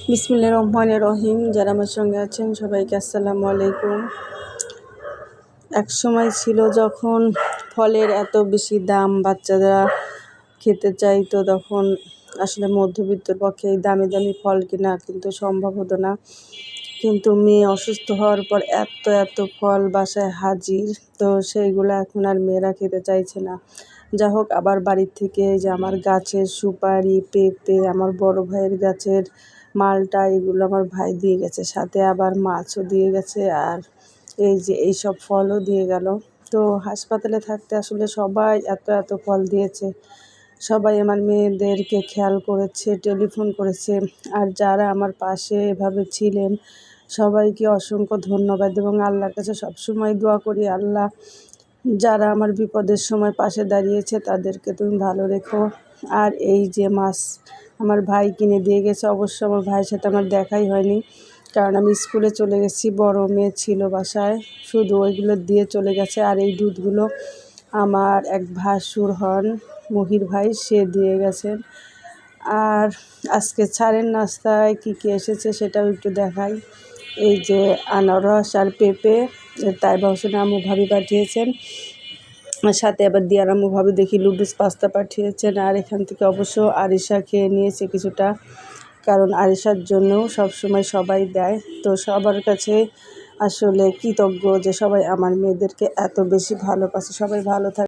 বিসমিল্লাহির রহমানির রহিম। যারা আমার সঙ্গে আছেন সবাইকে আসসালামু আলাইকুম। এক সময় ছিল যখন ফলের এত বেশি দাম, বাচ্চারা খেতে চাইতো, তখন আসলে মধ্যবিত্তর পক্ষে এই দামি দামি ফল কেনা কিন্তু সম্ভব হতো না। কিন্তু মেয়ে অসুস্থ হওয়ার পর এত ফল বাসায় হাজির, তো সেইগুলো এখন আর মেয়েরা খেতে চাইছে না। যা হোক, আবার বাড়ির থেকে যে আমার গাছের সুপারি, পেঁপে, আমার বড় ভাইয়ের গাছের মালটা, এগুলো আমার ভাই দিয়ে গেছে, সাথে আবার মাছও দিয়ে গেছে, আর এই যে এইসব ফলও দিয়ে গেল। তো হাসপাতালে থাকতে আসলে সবাই এত ফল দিয়েছে। সবাই আমার মেয়েদেরকে খেয়াল করেছে, টেলিফোন করেছে, আর যারা আমার পাশে এভাবে ছিলেন সবাইকে অসংখ্য ধন্যবাদ, এবং আল্লাহর কাছে সবসময় দোয়া করি, আল্লাহ যারা আমার বিপদের সময় পাশে দাঁড়িয়েছে তাদেরকে তুমি ভালো রেখো। আর এই যে মাছ আমার ভাই কিনে দিয়ে গেছে, অবশ্য আমার ভাইয়ের সাথে আমার দেখাই হয়নি, কারণ আমি স্কুলে চলে গেছি, বড় মেয়ে ছিল বাসায়, শুধু ওইগুলো দিয়ে চলে গেছে। আর এই দুধগুলো আমার এক ভাসুর হন, মহির ভাই, সে দিয়ে গেছেন। আর আজকে ছাড়ের নাস্তায় কী এসেছে সেটাও একটু দেখাই। এই যে আনারস আর পেঁপে, তাইবা হোসেন আম্মু ভাবি পাঠিয়েছেন, আর সাথে আবার দিয়ার আম্মু ভাবি দেখি লুডুস পাস্তা পাঠিয়েছেন। আর এখান থেকে অবশ্য আরিশা খেয়ে নিয়েছে কিছুটা, কারণ আরিশার জন্যও সবসময় সবাই দেয়। তো সবার কাছে আসলে কৃতজ্ঞ যে সবাই আমার মেয়েদেরকে এত বেশি ভালোবাসে। সবাই ভালো থাকে।